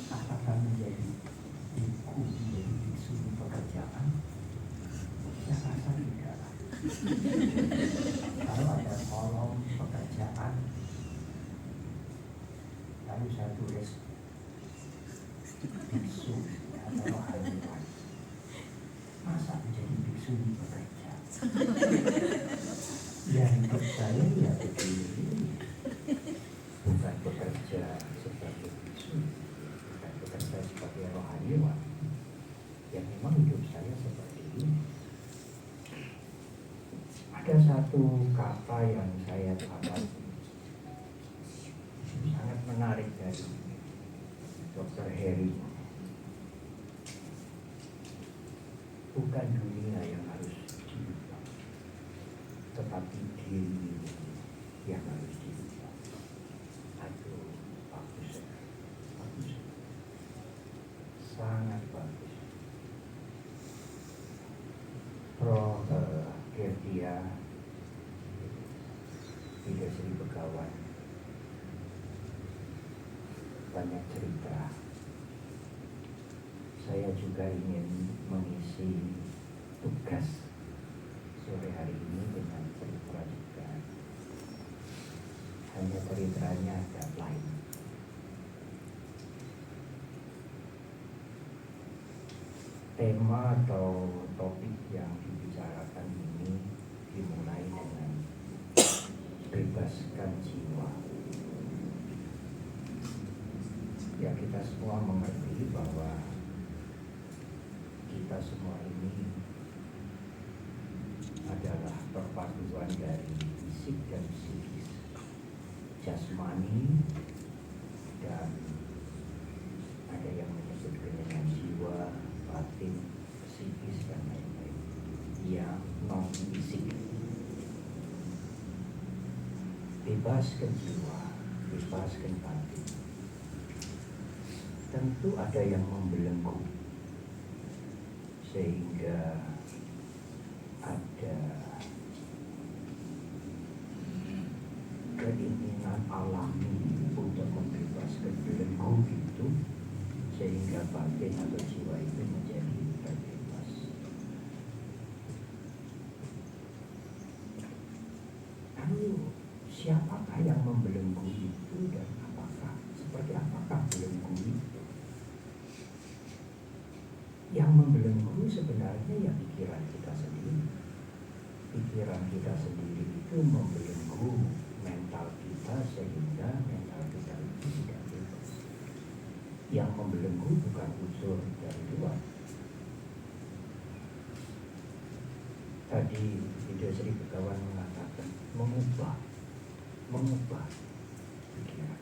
Apakah menjadi biku, menjadi biksu di pekerjaan? Saya rasa tidak. Kalau ada kolom pekerjaan, lalu saya tulis biksu atau rohaniwan, masa menjadi biksu di pekerja? Ya hidup saya ya begini, bukan bekerja sebagai biksu, bukan bekerja sebagai rohaniwan. Ya memang hidup saya seperti ini. Ada satu kata yang saya dapat sangat menarik dari Dr. Harry. Bukan dunia yang harus diubah, tetapi diri yang harus diubah. Aduh, bagus, bagus, sangat bagus. Prof. Gertia Tidak Sri Begawan banyak cerita. Saya juga ingin mengisi tugas sore hari ini dengan cerita juga. Hanya ceritanya agak lain. Tema atau topik yang dibicarakan ini dimulai dengan bebaskan jiwa. Ya, kita semua mengerti bahwa kita semua ini adalah perpaduan dari fisik dan psikis, jasmani, dan ada yang menyebut dengan jiwa, batin, psikis, dan lain-lain yang non-fisik. Bebaskan jiwa, bebaskan batin. Tentu ada yang membelenggu, sehingga ada keinginan alami untuk membebaskan belenggu itu, sehingga batin atau jiwa itu menjadi terbebas. Lalu siapakah yang membelenggu itu dan seperti apakah belenggu itu? Yang membelenggu sebenarnya ya pikiran kita sendiri. Pikiran kita sendiri itu membelenggu mental kita sehingga mental kita itu tidak bebas. Yang membelenggu bukan unsur dari luar. Tadi Video Sri Begawan mengatakan mengubah pikiran.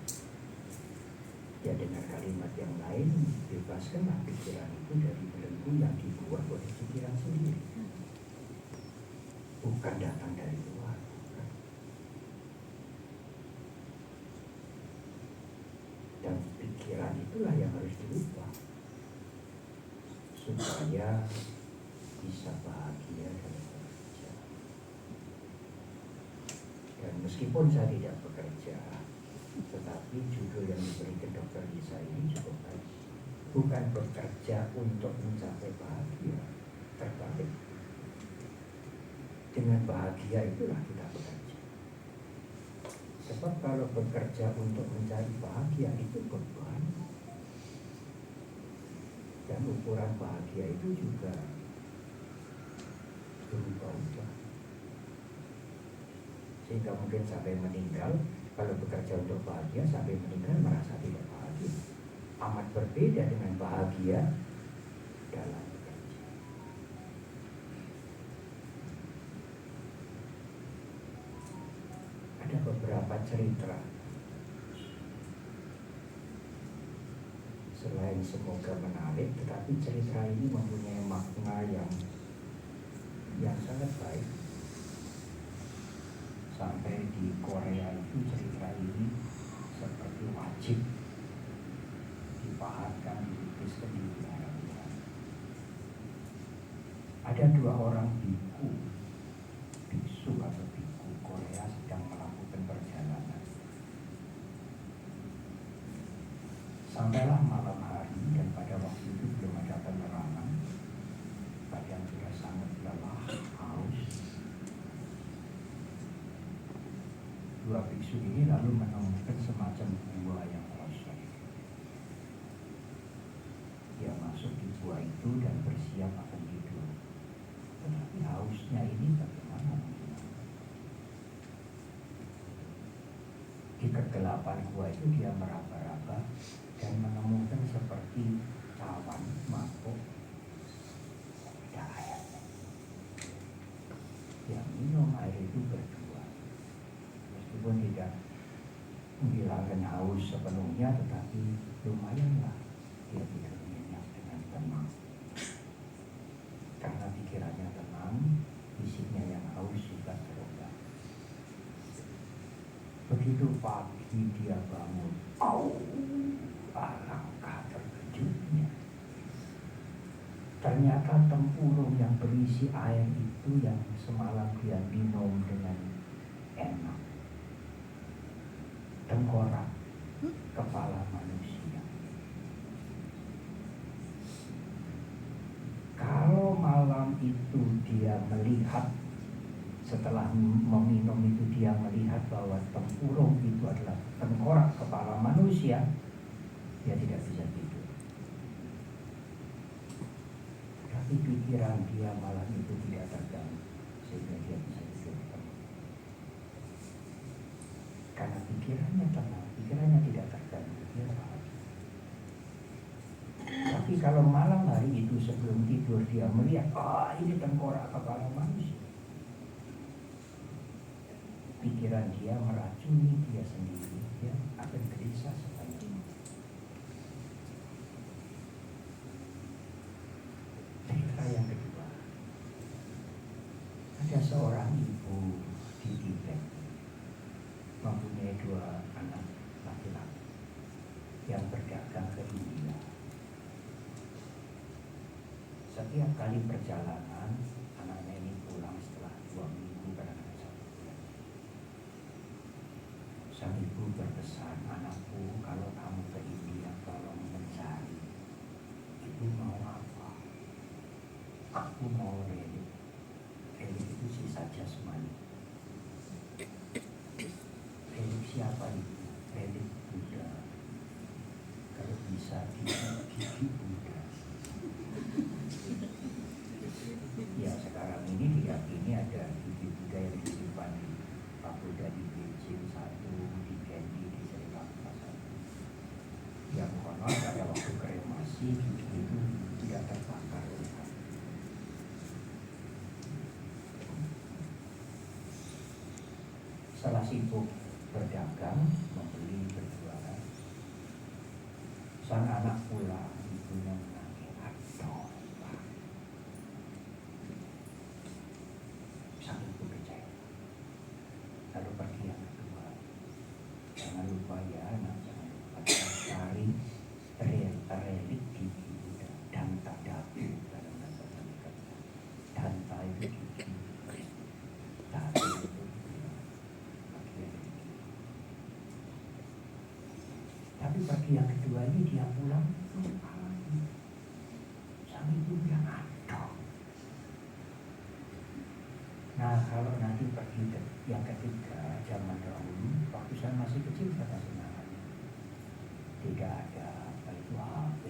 Ya, dengan kalimat yang lain, bebaskanlah pikiran itu dari belenggu yang dibuat oleh pikiran sendiri, bukan datang dari luar. Dan pikiran itulah yang harus dirubah supaya bisa bahagia dalam bekerja. Dan meskipun saya tidak bekerja, tetapi judul yang diberikan Dr. Lisa ini cukup baik. Bukan bekerja untuk mencapai bahagia, terbalik. Dengan bahagia itulah kita bekerja. Sebab kalau bekerja untuk mencari bahagia itu beban. Dan ukuran bahagia itu juga berubah-ubah. Sehingga mungkin sampai meninggal, kalau bekerja untuk bahagia sampai meninggal merasa tidak bahagia. Amat berbeda dengan bahagia dalam bekerja. Ada beberapa cerita, selain semoga menarik, tetapi cerita ini mempunyai makna yang sangat baik. Sampai di Korea itu cerita ini seperti wajib dipahatkan, dituliskan di wilayah. Ada dua orang biksu atau biku biksu ini lalu menemukan semacam gua yang kosong. Dia masuk di gua itu dan bersiap akan tidur. Tetapi hausnya ini bagaimana? Di kegelapan gua itu dia meraba-raba dan menemukan seperti cawan mabuk ada air. Dia minum air itu berdua. Meskipun tidak menghilangkan haus sepenuhnya, tetapi lumayanlah dia tidak nyenyak dengan tenang. Karena pikirannya tenang, fisiknya yang haus juga terobati. Begitu pagi dia bangun, alangkah terkejutnya. Ternyata tempurung yang berisi air itu yang semalam dia minum dengan enak. Tengkorak kepala manusia. Kalau malam itu dia melihat, setelah meminum itu dia melihat bahwa tempurung itu adalah tengkorak kepala manusia, dia tidak bisa tidur. Tapi pikiran dia malam itu tidak terganggu sehingga dia bisa tidur. Karena pikirannya tenang, pikirannya tidak terganggu, dia bahagia. Tapi kalau malam hari itu sebelum tidur dia melihat, ini tengkorak kepala manusia, pikiran dia meracuni dia sendiri, dia akan gelisah sepanjang. Cerita yang kedua, ada seorang ibu di Tibet mempunyai 2 anak laki-laki yang berdagang ke India. Setiap kali perjalanan, anaknya ini pulang setelah 2 minggu kadang-kadang 1 bulan. Sang ibu berpesan, anakku, kalau kamu ke India tolong mencari. Ibu mau apa? Aku mau relik. Relik itu sisa jasmani. Relik siapa itu? Relik Buddha. Kalau bisa gigi Buddha. Ya sekarang ini diyakini ada gigi Buddha yang di depan pagoda di Beijing 1, di Kandy, di Sri Lanka 1. Yang konon pada waktu kremasi gigi itu tidak terbakar oleh api. Setelah sibuk berdagang, membeli, berjualan, sang anak pulang, ibunya menangis, aduh Pak. Sang ibu kecewa. Lalu pergi yang kedua, jangan lupa ya anak, jangan lupa cari relik gigi Buddha dan tadaku dalam bahasa Indonesia. Dan itu gigi tadi itu tapi pagi yang kedua ini dia pulang lupa lagi. Sang ibu bilang aduh. Nah kalau nanti pergi yang ketiga, zaman dahulu waktu saya masih kecil saya kasih namanya, tidak ada apa itu HP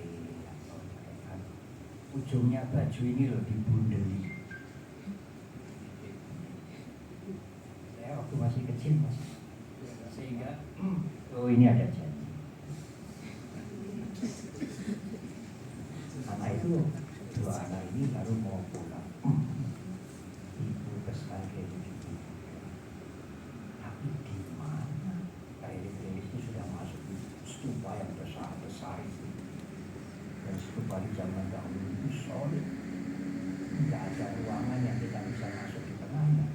atau kan ujungnya baju ini loh dibundeli. Saya waktu masih kecil masih sehingga ini ada janji. Anak itu 2 anak ini baru mau pulang. Ibu pesan kayak begitu. Tapi di mana? Relik-relik itu sudah masuk di stupa yang besar-besar itu. Dan stupa di zaman dahulu itu solid. Tidak ada ruangan yang kita bisa masuk di tengahnya.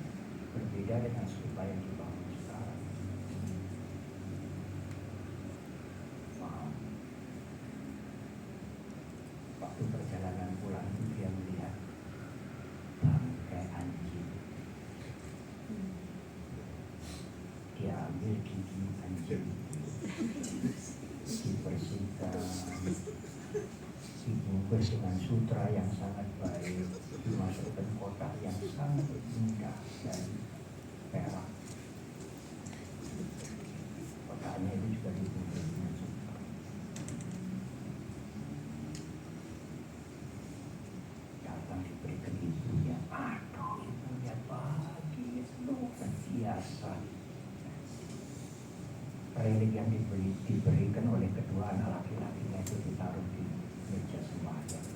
Berbeda dengan stupa yang dibangun sekarang. Waktu perjalanan pulang itu dia melihat bangkai anjing. Dia ambil gigi anjing, dibersihkan, dibungkus dengan sutra yang sangat baik, dimasukkan kotak yang sangat indah dan perak. rasanya itu juga dibungkus dengan suka. Datang diberikan ibunya, aduh ibunya bahagia luar biasa. Relik yang diberikan oleh kedua anak laki-lakinya itu ditaruh di meja sembahyang.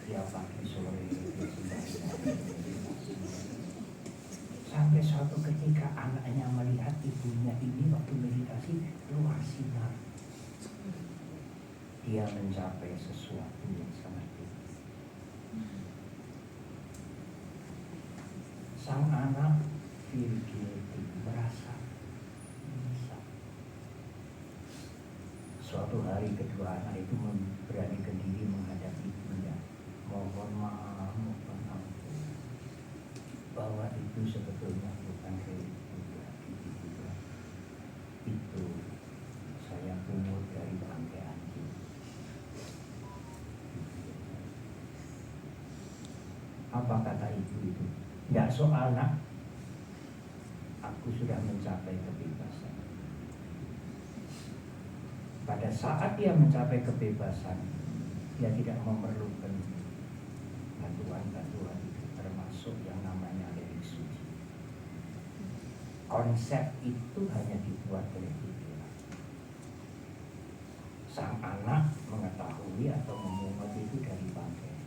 Dia pagi sore dia sembahyang. Sampai suatu ketika anaknya melihat ibunya ini waktu meditasi keluar sinar. Dia mencapai sesuatu yang sangat tinggi. Sang anak feel guilty, merasa menyesal. Suatu hari kedua anak itu memberanikan diri menghadap ibunya. Mohon maaf, mohon ampun, bahwa itu sebetulnya bukan relik Buddha, itu saya pungut dari bangkai anjing. Apa kata ibu itu? Tidak soal nak, aku sudah mencapai kebebasan. Pada saat dia mencapai kebebasan, dia tidak memerlukan bantuan-bantuan itu, termasuk yang namanya relik suci. Konsep itu hanya dibuat oleh pikiran. Sang anak mengetahui atau memungut itu dari bangkai.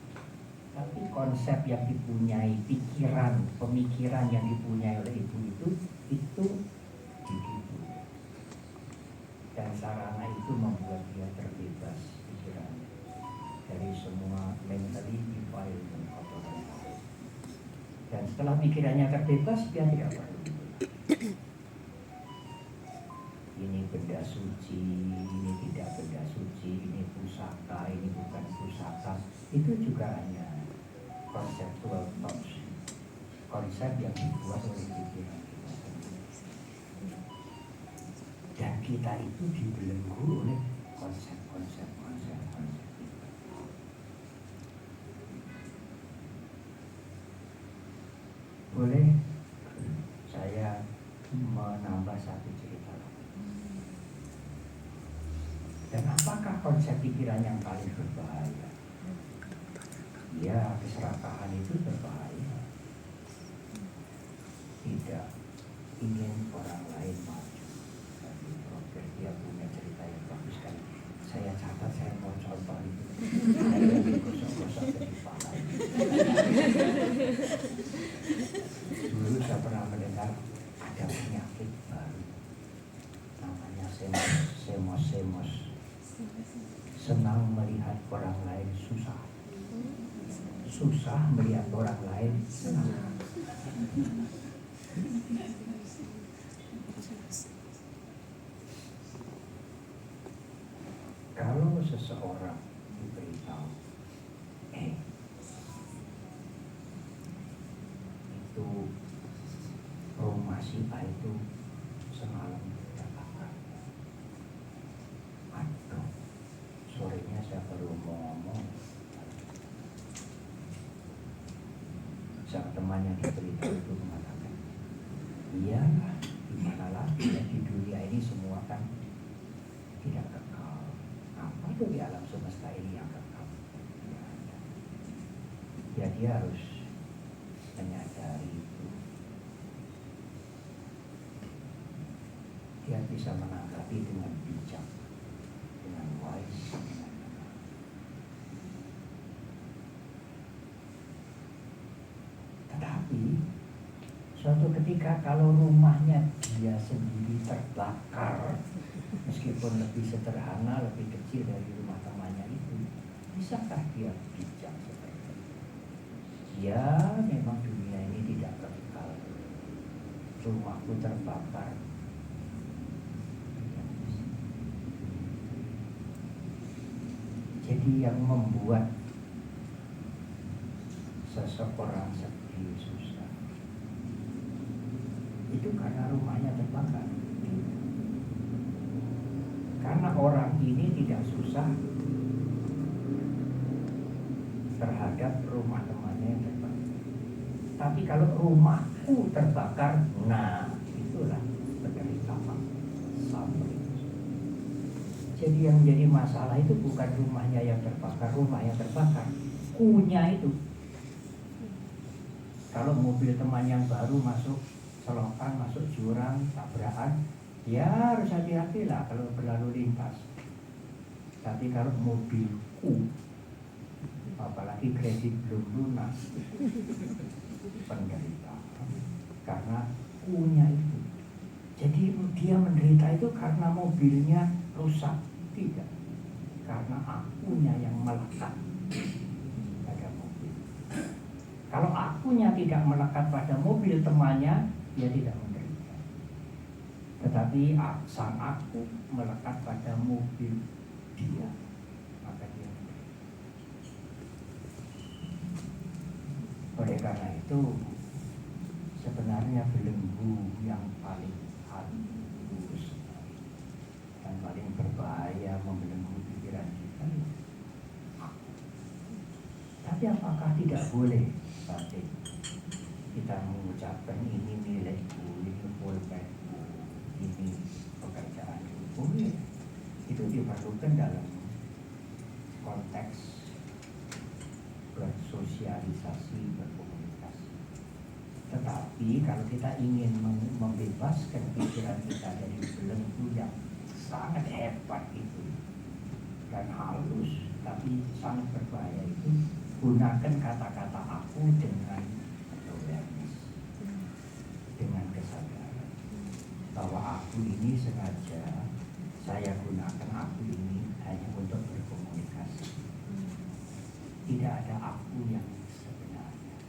Tapi konsep yang dipunyai, pikiran, pemikiran yang dipunyai oleh ibu itu dididik. Dan sarana itu membuat dia terbebas pikiran dari semua mentally defiled kotoran. Dan setelah pikirannya terbebas, dia tidak perlu. Ini benda suci, ini tidak benda suci, ini pusaka, ini bukan pusaka. Itu juga hanya conceptual thoughts, konsep yang dibuat oleh pikiran kita sendiri. Dan kita itu dibelenggu oleh konsep-konsep itu. Boleh saya menambah satu cerita lagi. Dan apakah konsep pikiran yang paling berbahaya? Ya, keserakahan itu berbahaya. Tidak ingin orang lain maju. Tapi Robert dia punya cerita yang bagus sekali. Saya catat, saya mau contoh itu. Saya digosok-gosok ke kepala. Dulu saya pernah mendengar ada penyakit baru, namanya semos. Senang melihat orang lain susah melihat orang lain senang. Kalau seseorang diberitahu, itu rumah si A itu semalam terbakar. Aduh, sorenya saya baru mau ngomong. Sang teman yang diberitahu itu mengatakan, iya, gimana lagi ya, di dunia ini semua kan tidak kekal. Apa itu di alam semesta ini yang kekal? Ya dia harus menyadari itu. Dia bisa menanggapi dengan bijak, dengan wise, dengan tenang. Tetapi suatu ketika kalau rumahnya dia sendiri terbakar, meskipun lebih sederhana, lebih kecil dari rumah temannya itu, bisakah dia bijak seperti itu? Ya, memang dunia ini tidak kekal. Rumahku terbakar. Jadi yang membuat seseorang sedih, susah, itu karena rumahnya terbakar. Karena orang ini tidak susah terhadap rumah temannya yang terbakar. Tapi kalau rumahku terbakar, nah itulah penderitaan, suffering. Jadi yang menjadi masalah itu bukan rumahnya yang terbakar, rumah yang terbakar, kunya itu. Kalau mobil teman yang baru masuk selokan, masuk jurang, tabrakan, ya harus hati-hati lah kalau berlalu lintas. Tapi kalau mobilku, apalagi kredit belum lunas, penderitaan karena kunya itu. Jadi dia menderita itu karena mobilnya rusak, tidak, karena akunya yang melekat pada mobil. Kalau akunya tidak melekat pada mobil temannya, dia tidak menderita. Tetapi sang aku melekat pada mobil dia, maka dia menderita. Oleh karena itu, sebenarnya belenggu yang paling halus dan paling berbahaya membelenggu pikiran kita. Tapi apakah tidak boleh batin kita mengucapkan ini milikku, ini pulpenku, ini pekerjaanku? Boleh. Itu diperlukan dalam konteks bersosialisasi, berkomunikasi. Tetapi kalau kita ingin membebaskan pikiran kita dari belenggu yang sangat hebat itu dan halus tapi sangat berbahaya itu, gunakan kata-kata aku dengan awareness, dengan kesadaran bahwa aku ini sengaja saya gunakan aku ini hanya untuk berkomunikasi. Tidak ada aku yang sebenarnya.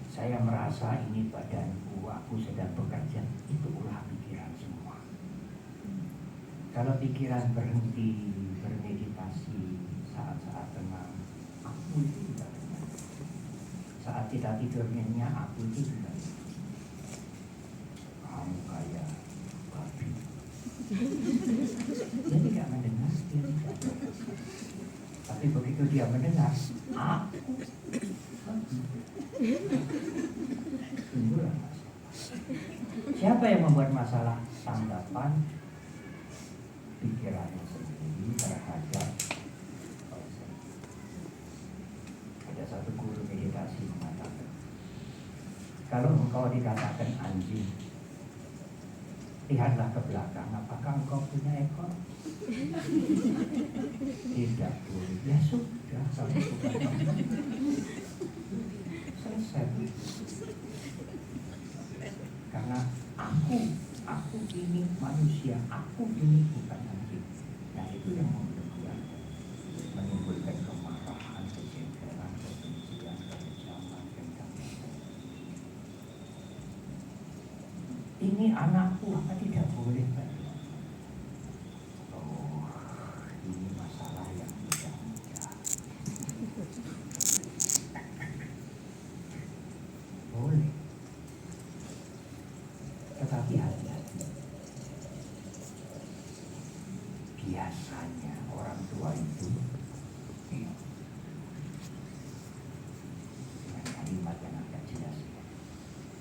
Saya merasa ini badanku, aku sedang bekerja, itu ulah pikiran semua. Kalau pikiran berhenti bermeditasi saat-saat tenang, aku itu tidak benar. Saat kita tidur nyenyak, aku itu tidak benar. Kamu kayak babi. Dia tidak mendengar, dia tidak mendengar. Tapi begitu dia mendengar, aku timbullah masalah. Siapa yang membuat masalah? Tanggapan pikirannya sendiri terhadap konsep. Ada satu guru meditasi mengatakan, kalau engkau dikatakan anjing, lihatlah ke belakang, apakah engkau punya ekor? Tidak boleh. Ya sudah, kalau bukan selesai. Karena aku ini manusia, aku ini bukan anjing. Nah itu yang menimbulkan kemarahan, kejengkelan, kebencian, kekejaman, dendam. Ini anakku, apa tidak boleh? Oh, ini masalah yang tidak mudah. Boleh. Tetapi hati-hati. Biasanya orang tua itu dengan kalimat yang agak jelas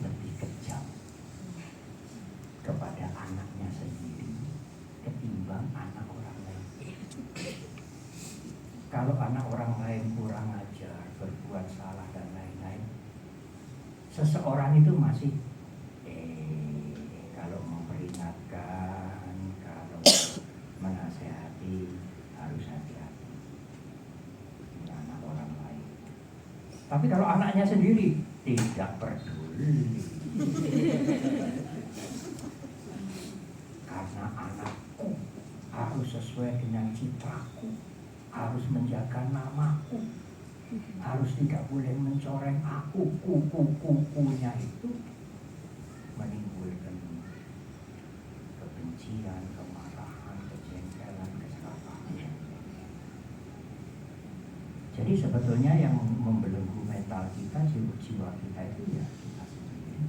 lebih kejam kepada anaknya sendiri ketimbang anak orang lain. Kalau anak orang lain kurang ajar, berbuat salah dan lain-lain, seseorang itu masih kalau memperingatkan, kalau menasehati harus hati-hati. Ini anak orang lain. Tapi kalau anaknya sendiri tidak peduli. Karena anakku harus sesuai dengan citraku, harus menjaga namaku, harus tidak boleh mencoreng aku, kukunya itu menimbulkan kebencian, kemarahan, kejengkelan, keserakahan. Jadi sebetulnya yang membelenggu mental kita, jiwa kita itu ya kita sendiri.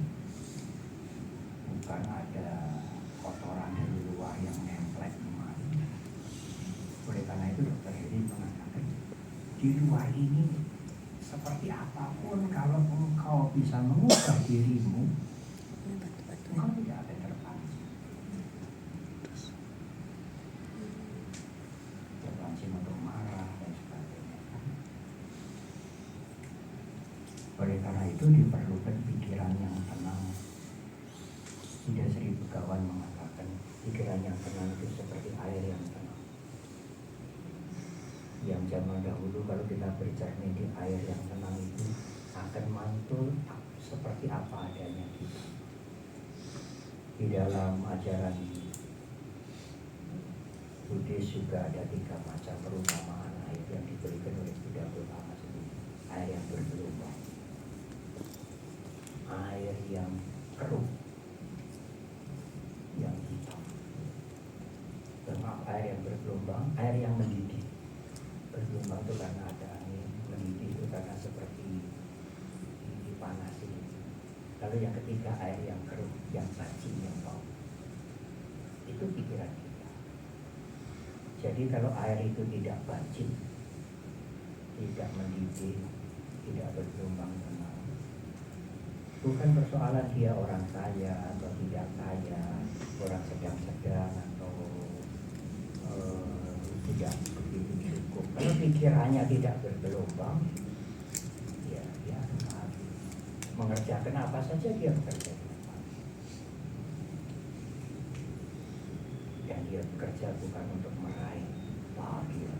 Bukan ada kotoran dari luar yang nempel kemari. Oleh karena itu Dr. Heri mengatakan, di luar ini seperti apapun, kalau engkau bisa mengubah dirimu, engkau tidak akan terpancing. Oleh karena itu diperlukan pikiran yang tenang. Buddha Sri Begawan mengatakan pikiran yang tenang itu seperti air yang tenang. Yang zaman dahulu kalau kita bercermin di air yang tenang itu akan mantul seperti apa adanya kita. Di dalam ajaran Buddhis juga ada 3 macam perumpamaan air yang diberikan oleh Buddha Gautama sendiri. Air yang bergelombang, air yang keruh, yang hitam. Air yang bergelombang, air yang mendidih. Bergelombang itu karena ada angin, mendidih itu karena seperti dipanasi. Lalu yang ketiga air yang keruh, yang bacin, yang bau. Itu pikiran kita. Jadi kalau air itu tidak bacin, tidak mendidih, tidak bergelombang tenang, bukan persoalan dia orang kaya atau tidak kaya, orang sedang-sedang atau tidak begitu cukup. Kalau pikirannya tidak bergelombang, ya dia akan bahagia. Mengerjakan apa saja dia bekerja dengan baik. Dan dia bekerja bukan untuk meraih bahagia.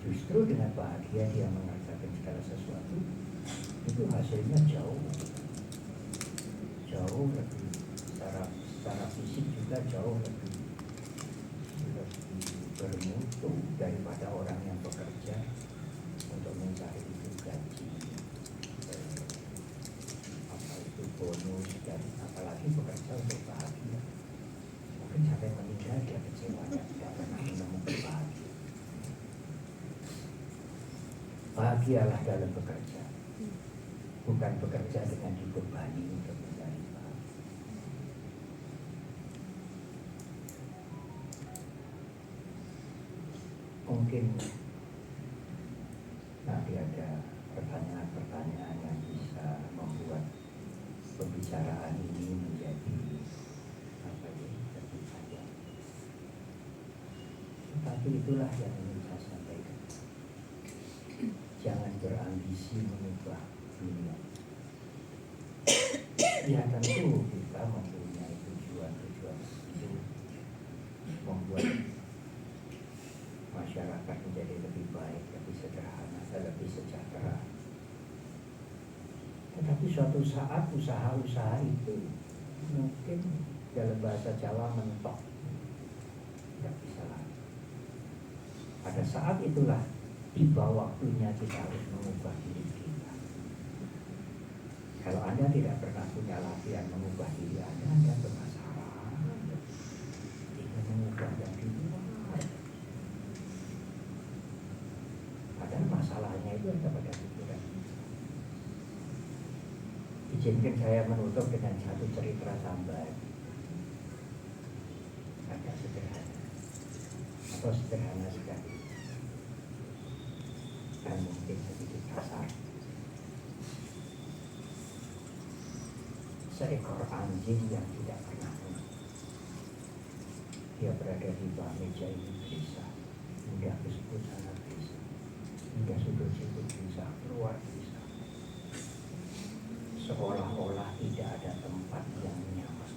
Justru dengan bahagia dia mengerjakan segala sesuatu, itu hasilnya jauh lebih secara fisik juga jauh lebih bermutu daripada orang yang bekerja untuk mencari itu gaji, bonus, dan apalagi bekerja untuk bahagia. Mungkin sampai meninggal dia kecewa dan tidak pernah menemukan bahagia. Bahagialah dalam bekerja, bukan bekerja dengan dibebani untuk mencari bahagia. Mungkin nanti ada pertanyaan-pertanyaan yang bisa membuat pembicaraan ini menjadi lebih panjang. Tetapi itulah yang ingin saya sampaikan. Jangan berambisi mengubah dunia. Ya tentu kita mempunyai tujuan-tujuan itu membuat masyarakat menjadi lebih baik, lebih sederhana, lebih sejahtera. Tetapi suatu saat usaha-usaha itu mungkin dalam bahasa Jawa mentok, tidak bisa lagi. Pada saat itulah tiba waktunya kita harus mengubah diri kita. Kalau Anda tidak pernah punya latihan mengubah diri Anda bermasalah. Ingin mengubah yang di luar. Padahal masalahnya itu ada pada pikiran. Izinkan saya menutup dengan satu cerita sambat. Agak sederhana atau sederhana sekali dan mungkin sedikit kasar. Seekor anjing yang tidak pernah menang. Dia berada di bawah meja ini bisa, pindah ke sudut sana bisa, pindah sudut-sudut bisa, keluar bisa. Seolah-olah tidak ada tempat yang nyaman.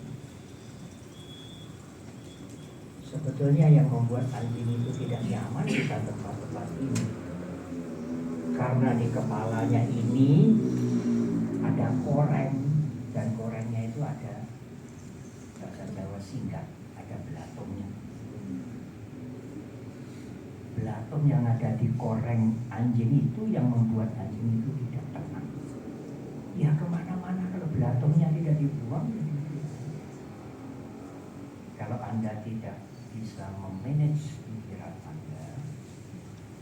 Sebetulnya yang membuat anjing itu tidak nyaman bukan tempat-tempat ini, karena di kepalanya ini ada koreng, dan korengnya itu ada bahasa Jawa singkat, ada belatungnya. Belatung yang ada di koreng anjing itu yang membuat anjing itu tidak tenang. Ya kemana-mana kalau belatungnya tidak dibuang. Kalau Anda tidak bisa memanage pikiran Anda,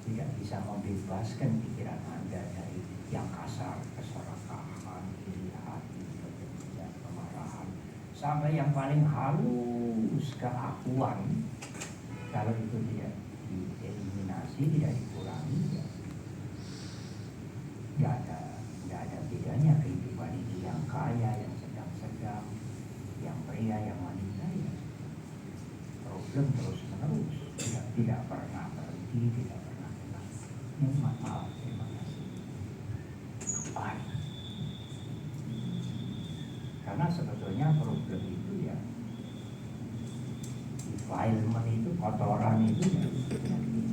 tidak bisa membebaskan pikiran Anda dari yang kasar, keserakahan, iri hati, kebencian, kemarahan, sampai yang paling halus, keakuan. Kalau itu tidak dieliminasi, tidak dikurangi, ya nggak ada bedanya kehidupan ini, yang kaya, yang sedang-sedang, yang pria, yang wanita, ya problem terus menerus, tidak pernah berhenti, tidak pernah tenang. Maaf, terima kasih. Bye. sebenarnya problem itu ya defilement itu, kotoran itu ya penyakit.